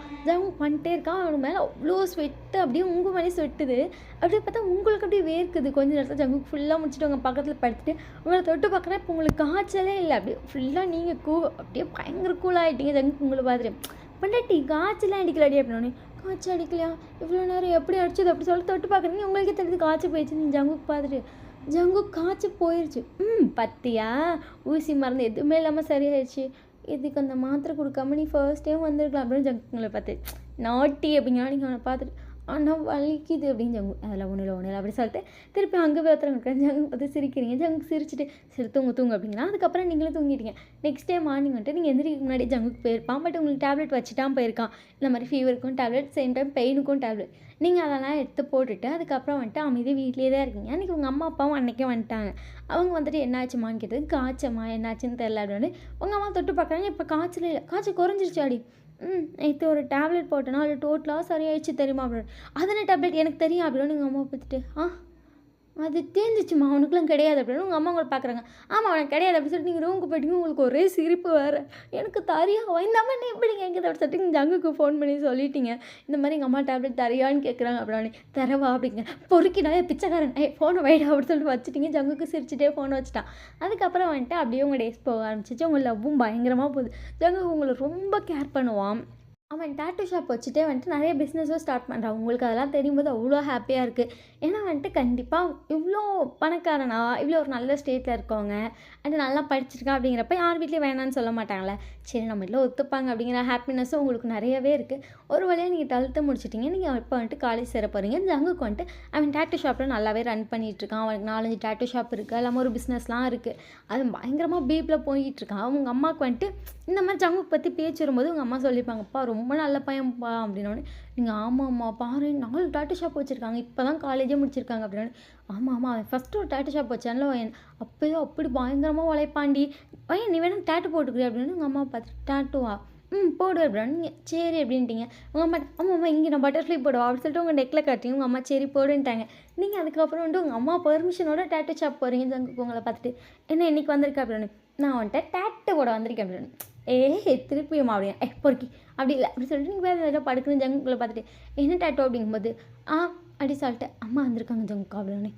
அவனுக்கு மேலே அவ்வளோ ஸ்வெட்டு அப்படியே உங்கள் மேலே ஸ்வெட்டுது. அப்படியே பார்த்தா உங்களுக்கு அப்படியே வேர்க்குது. கொஞ்சம் நேரத்தில் ஜங்குக்கு ஃபுல்லாக முடிச்சுட்டு உங்கள் பக்கத்தில் படுத்துட்டு உங்களை தொட்டு பார்க்குறேன். இப்போ உங்களுக்கு காய்ச்சலே இல்லை. அப்படியே ஃபுல்லாக நீங்கள் அப்படியே பயங்கர கூலாகிட்டீங்க. ஜங்குக்கு உங்களை பார்த்துட்டு பண்ணாட்டி காய்ச்சலாம் அடிக்கலாடி அப்படின்னே. காய்ச்சல் அடிக்கலையா? இவ்வளோ நேரம் எப்படி அடிச்சது அப்படி சொல்லிட்டு தொட்டு பார்க்குறீங்க. உங்களுக்கே தெரிஞ்சு காய்ச்சல் போயிடுச்சு. நீங்கள் ஜங்குக்கு பார்த்துட்டு ஜங்குக்கு காய்ச்சல் போயிடுச்சு. பத்தியா ஊசி மருந்து எதுவுமே இல்லாமல் சரியாயிடுச்சு. இதுக்கு அந்த மாத்திரை கொடுக்காம நீ ஃபர்ஸ்ட் டைம் வந்திருக்கலாம் அப்படின்னு ஜங்குங்களை பார்த்து நாட்டி அப்படிங்கன்னா நீங்கள் அவனை பார்த்துட்டு ஆனால் வலிக்குது அப்படின்னு ஜங்கு அதில் ஒன்றும் இல்லை அப்படி சொல்லிட்டு திருப்பி அங்கே போய் ஒருத்தர் இருக்கிறேன். ஜங்கு பார்த்து சிரிக்கிறீங்க. ஜங்கு சிரிச்சுட்டு சரி தூங்கு அப்படிங்கன்னா அதுக்கப்புறம் நீங்களும் தூங்கிட்டீங்க. நெக்ஸ்ட் டே மார்னிங் வந்துட்டு நீங்கள் எந்திரிக்கு முன்னாடி ஜங்குக்கு போயிருப்பான். பட் உங்களுக்கு டேப்லெட் வச்சுட்டான் போயிருக்கான். இந்த மாதிரி ஃபீவருக்கும் டேப்லெட் சேம் டைம் பெயினுக்கும் டேப்லெட் நீங்கள் அதெல்லாம் எடுத்து போட்டுட்டு அதுக்கப்புறம் வந்துட்டு அமைதியாக வீட்லேயே தான் இருக்கீங்க. அன்றைக்கி உங்கள் அம்மா அப்பாவும் அன்றைக்கே வந்துட்டாங்க. அவங்க வந்துட்டு என்னாச்சுமான்னு கேட்டது காய்ச்சம்மா என்னாச்சுன்னு தெரியல அப்படின்னு உங்கள் அம்மா தொட்டு பார்க்குறாங்க. இப்போ காய்ச்சல் இல்லை. காய்ச்சல் குறைஞ்சிருச்சு அடி. நேற்று ஒரு டேப்லெட் போட்டேன்னா அது டோட்டலாக சரியாயிடுச்சு தெரியுமா அப்படின்னு. அதனை டேப்லெட் எனக்கு தெரியும் அப்படின்னு எங்கள் அம்மா பார்த்துட்டு அது தேர்ந்துச்சும்மா அவனுக்குலாம் கிடையாது அப்படின்னு உங்கள் அம்மா உங்களை பார்க்குறாங்க. ஆமாம் அவனுக்கு கிடையாது அப்படின்னு சொல்லிட்டு நீங்கள் ரூமுக்கு போயிட்டீங்க. உங்களுக்கு ஒரே சிரிப்பு வேறு. எனக்கு தரியா இந்த அம்மா என்ன எப்படி கேட்குது அப்படின்னு சொல்லிட்டு நீங்கள் ஜங்குக்கு ஃபோன் பண்ணி சொல்லிட்டீங்க. இந்த மாதிரி எங்கள் அம்மா டேப்லெட் தரியான்னு கேட்குறாங்க அப்படின்னு. தரவா அப்படிங்க பொறுக்கினா பிச்சைக்காரன் ஃபோனை வைடா அப்படின்னு சொல்லிட்டு வச்சுட்டீங்க. ஜங்குக்கு சிரிச்சுட்டே ஃபோனை வச்சுட்டான். அதுக்கப்புறம் வந்துட்டு அப்படியே உங்கள் டேஸ் போக ஆரம்பிச்சிச்சு. உங்கள் லவ்வும் பயங்கரமாக போகுது. ஜங்குக்கு உங்களை ரொம்ப கேர் பண்ணுவான். அவன் டாட்டூ ஷாப் வச்சுட்டே வந்துட்டு நிறைய பிஸ்னஸும் ஸ்டார்ட் பண்ணுறான். உங்களுக்கு அதெல்லாம் தெரியும்போது அவ்வளோ ஹாப்பியாக இருக்குது. ஏன்னா வந்துட்டு கண்டிப்பாக இவ்வளோ பணக்காரனா, இவ்வளோ ஒரு நல்ல ஸ்டேட்டில் இருக்கவங்க அண்ட் நல்லா படிச்சிருக்கான் அப்படிங்கிறப்ப யார் வீட்லேயும் வேணான்னு சொல்ல மாட்டாங்களே. சரி நம்ம வீட்டில் ஒத்துப்பாங்க அப்படிங்கிற ஹாப்பினஸும் உங்களுக்கு நிறையவே இருக்குது. ஒரு வழியாக நீங்கள் 12th முடிச்சிட்டிங்க. நீங்கள் இப்போ வந்துட்டு காலேஜ் சேர போகிறீங்க. ஜங்குக்கு வந்துட்டு அவன் டாட்டூ ஷாப்பில் நல்லாவே ரன் பண்ணிகிட்ருக்கான். அவனுக்கு 4-5 டாட்டூ ஷாப் இருக்குது. இல்லாமல் ஒரு பிஸ்னஸ்லாம் இருக்குது. அது பயங்கரமாக பீப்பில் போயிட்டுருக்கான். அவங்க அம்மாவுக்கு வந்துட்டு இந்த மாதிரி ஜங்குக்கு பற்றி பேச்சு வரும்போது உங்கள் அம்மா சொல்லியிருப்பாங்கப்பா ரொம்ப நல்ல பையன்ப்பா அப்படின்னோடனே நீங்கள் ஆமாம்மா பாரு 4 டாட்டூ ஷாப் வச்சுருக்காங்க. இப்போ தான் காலேஜே முடிச்சிருக்காங்க அப்படின்னோடனே ஆமாம் ஆமாம் அவன் ஃபஸ்ட்டு ஒரு டாட்டூ ஷாப் வச்சான்ல அப்போயோ அப்படி பயங்கரமாக உழைப்பாண்டி நீ வேணும் டேட்டு போட்டுக்கிறீ அப்படின்னு உங்கள் அம்மா பார்த்துட்டு டேட்டுவா போடு அப்படின்னு சரி அப்படின்ட்டிங்க. உங்கள் அம்மா ஆமாம்மா இங்கே நான் பட்டர்ஃப்ளை போடுவா அப்படின்னு சொல்லிட்டு உங்கள் நெக்கில் காட்டிங்க. உங்கள் அம்மா சரி போடுன்ட்டாங்க. நீங்கள் அதுக்கப்புறம் வந்துட்டு உங்கள் அம்மா பெர்மிஷனோட டேட்டூ ஷாப் போகிறீங்க. ஜங்குக்கு உங்களை பார்த்துட்டு என்ன இன்றைக்கி வந்திருக்கா அப்படின்னு நான் வந்துட்டு டேட்டு போட வந்திருக்கேன் அப்படின்னு திருப்பியுமா அப்படின்னா பொறுக்கி அப்படி இல்லை அப்படி சொல்லிட்டு நீங்கள் வேறு ஏதாவது படுக்கணும். ஜங்குக்குள்ளே பார்த்துட்டு என்ன டேட்டோ அப்படிங்கும்போது அப்படி சொல்லிட்டு அம்மா வந்திருக்காங்க ஜங்குக்கா அப்படின்னு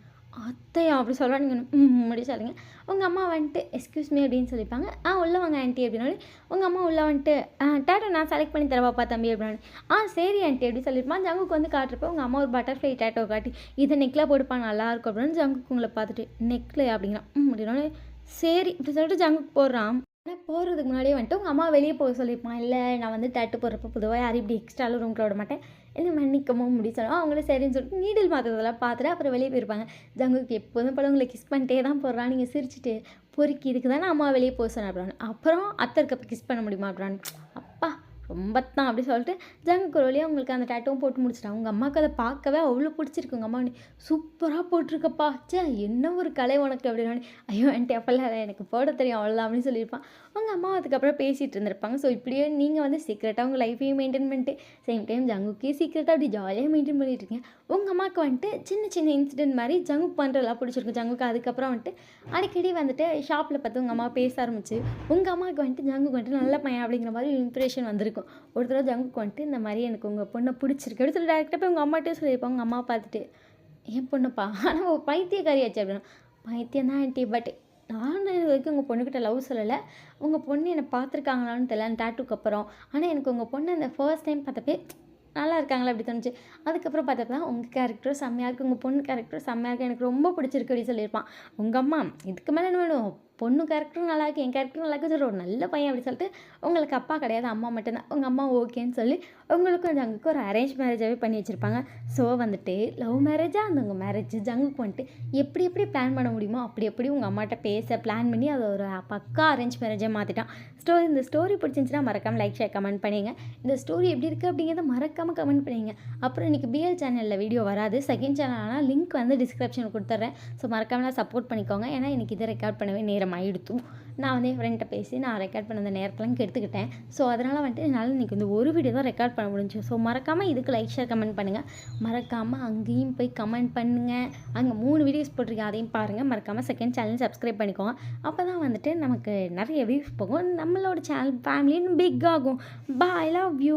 அத்தையா அப்படி சொல்லுவா. நீங்கள் அப்படி சொல்லுங்க. உங்கள் அம்மா வந்துட்டு எக்ஸ்கியூஸ் மீ அப்படின்னு சொல்லிப்பாங்க. உள்ளே வாங்க ஆண்டி அப்படின்னாலும் உங்கள் அம்மா உள்ளே வந்துட்டு டேட்டோ நான் செலக்ட் பண்ணி தரவாப்பா தம்பி அப்படின்னு சரி ஆண்டி அப்படி சொல்லியிருப்பான். ஜங்குக்கு வந்து காட்டுறப்ப உங்கள் அம்மா ஒரு பட்டர்ஃப்ளை டேட்டோ காட்டி இதை நெக்கில் போடுப்பா நல்லாயிருக்கும் அப்படின்னு ஜங்குக்கு உங்களை பார்த்துட்டு நெக்கில் அப்படிங்கிறான் அப்படின்னா சரி இப்படி சொல்லிட்டு ஜங்குக்கு போடுறான். ஆனால் போகிறதுக்கு முன்னாடியே வந்துட்டு உங்கள் அம்மா வெளியே போக சொல்லியிருப்பான். இல்லை நான் வந்து டேட்டு போடுறப்ப பொதுவாக யாரும் இப்படி எக்ஸ்ட்ராலும் ரூம்ல விட மாட்டேன் என்ன மன்னிக்கவும் முடி சொல்லுவோம். அவங்களே சரின்னு சொல்லிட்டு நீடில் மாற்றுறதெல்லாம் பார்த்துட்டு அப்புறம் வெளியே போயிருப்பாங்க. ஜங்குக்கு எப்போதும் போல உங்களை கிஸ் பண்ணிட்டே தான் போடுறான். நீங்கள் சிரிச்சுட்டு பொறுக்கி இதுக்கு தானே அம்மா வெளியே போக சொன்னேன் அப்படின்னு. அப்புறம் அத்தருக்கு அப்போ கிஸ் பண்ண முடியுமா அப்படின்னு அப்பா ரொம்ப தான் அப்படி சொல்லிட்டு ஜங்குக்கு ஒரு வழியாக உங்களுக்கு அந்த டேட்டுவும் போட்டு முடிச்சிட்டாங்க. உங்கள் அம்மாவுக்கு அதை பார்க்கவே அவ்வளோ பிடிச்சிருக்கு. உங்கள் அம்மா சூப்பராக போட்டிருக்கப்பா சே என்ன ஒரு கலை உனக்கு அப்படின்னு ஐயோ என்கிட்ட எப்பெல்லாம் எனக்கு போட தெரியும் அவ்வளோதான் அப்படின்னு சொல்லியிருப்பான். உங்கள் அம்மா அதுக்கப்புறம் பேசிகிட்டு இருந்திருப்பாங்க. ஸோ இப்படியே நீங்கள் வந்து சீக்கிரட்டாக உங்கள் லைஃப்பையும் மெயின்டைன் பண்ணிட்டு சேம் டைம் ஜங்குக்கே சீக்கிரட்டாக அப்படி ஜாலியாக மெயின்டைன் பண்ணிட்டு இருக்கீங்க. உங்கள் அம்மாவுக்கு வந்துட்டு சின்ன சின்ன இன்சிடென்ட் மாதிரி ஜங்குக்கு பண்ணுறதெல்லாம் பிடிச்சிருக்கு. ஜங்குக்கு அதுக்கப்புறம் வந்துட்டு அடிக்கடி வந்துட்டு ஷாப்பில் பார்த்து உங்கள் அம்மா பேச ஆரம்பிச்சு உங்கள் அம்மாவுக்கு வந்துட்டு ஜங்குக்கு வந்துட்டு நல்ல பையன் அப்படிங்கிற மாதிரி இம்ப்ரெஷன் வந்திருக்கும். ஒரு தடவை ஜங்குக்கு வந்துட்டு இந்த மாதிரி எனக்கு உங்கள் பொண்ணை பிடிச்சிருக்கு அப்படின்னு சொல்லி டேரெக்டாக போய் உங்கள் அம்மாட்டே சொல்லியிருப்பாங்க. உங்கள் அம்மா பார்த்துட்டு என் பொண்ணுப்பா ஆனால் ஒரு பைத்தியக்காரியாச்சு அப்படின்னா பைத்தியம் தான் ஆண்டி பட் நான் இது வரைக்கும் உங்கள் பொண்ணுக்கிட்ட லவ் சொல்லலை. உங்கள் பொண்ணு என்னை பார்த்துருக்காங்களான்னு தெரியல டேட்டுக்கு அப்புறம். ஆனால் எனக்கு உங்கள் பொண்ணு அந்த ஃபர்ஸ்ட் டைம் பார்த்தப்பே நல்லா இருக்காங்களா அப்படி தோணுச்சு. அதுக்கப்புறம் பார்த்தப்ப தான் உங்கள் கேரக்டரும் செம்மையாக இருக்குது உங்கள் பொண்ணு கேரக்டரும் செம்மையாக இருக்குது எனக்கு ரொம்ப பிடிச்சிருக்கு அப்படின்னு சொல்லியிருப்பான். உங்கள் அம்மா இதுக்கு மேலே என்ன வேணும் பொண்ணு கேரக்டரும் நல்லா இருக்குது என் கேரக்டரும் நல்லா இருக்குது ஒரு நல்ல பையன் அப்படி சொல்லிட்டு உங்களுக்கு அப்பா கிடையாது அம்மா மட்டும்தான். உங்கள் அம்மா ஓகேன்னு சொல்லி உங்களுக்கும் ஜங்குக்கு ஒரு அரேஞ்ச் மேரேஜாகவே பண்ணி வச்சுருப்பாங்க. ஸோ வந்துட்டு லவ் மேரேஜாக அந்த உங்கள் மேரேஜ் ஜங்குக்கு வந்துட்டு எப்படி எப்படி பிளான் பண்ண முடியுமோ அப்படி எப்படி உங்கள் அம்மாட்ட பேச பிளான் பண்ணி அதை ஒரு பக்கா அரேஞ்ச் மேரேஜாக மாற்றிட்டான். இந்த ஸ்டோரி பிடிச்சிருந்துச்சுன்னா மறக்காமல் லைக் ஷேர் கமெண்ட் பண்ணிங்க. இந்த ஸ்டோரி எப்படி இருக்குது அப்படிங்கிறத மறக்காமல் கமெண்ட் பண்ணிங்க. அப்புறம் இன்றைக்கி பிஎல் சேனலில் வீடியோ வராது. செகண்ட் சேனல் ஆனால் லிங்க் வந்து டிஸ்கிரிப்ஷனில் கொடுத்துட்றேன். ஸோ மறக்காமல் சப்போர்ட் பண்ணிக்கோங்க. ஏன்னா இன்றைக்கி இதை ரெக்கார்ட் பண்ணவே நேரம் ஆகிடுத்து. நான் வந்து என் ஃப்ரெண்ட்டை பேசி நான் ரெக்கார்ட் பண்ண அந்த நேரத்தெலாம் கெடுத்துக்கிட்டேன். ஸோ அதனால் வந்துட்டு என்னால் இன்றைக்கி வந்து ஒரு வீடியோ தான் ரெக்கார்ட் பண்ண முடிஞ்சு. ஸோ மறக்காமல் இதுக்கு லைக் ஷேர் கமெண்ட் பண்ணுங்கள். மறக்காமல் அங்கேயும் போய் கமெண்ட் பண்ணுங்கள். அங்கே 3 வீடியோஸ் போட்டிருக்கேன் அதையும் பாருங்கள். மறக்காமல் செகண்ட் சேனல் சப்ஸ்கிரைப் பண்ணிக்கோங்க. அப்போ தான் வந்துட்டு நமக்கு நிறைய வியூஸ் போகும். நம்மளோட சேனல் ஃபேமிலின்னு பிக் ஆகும். Bye love you.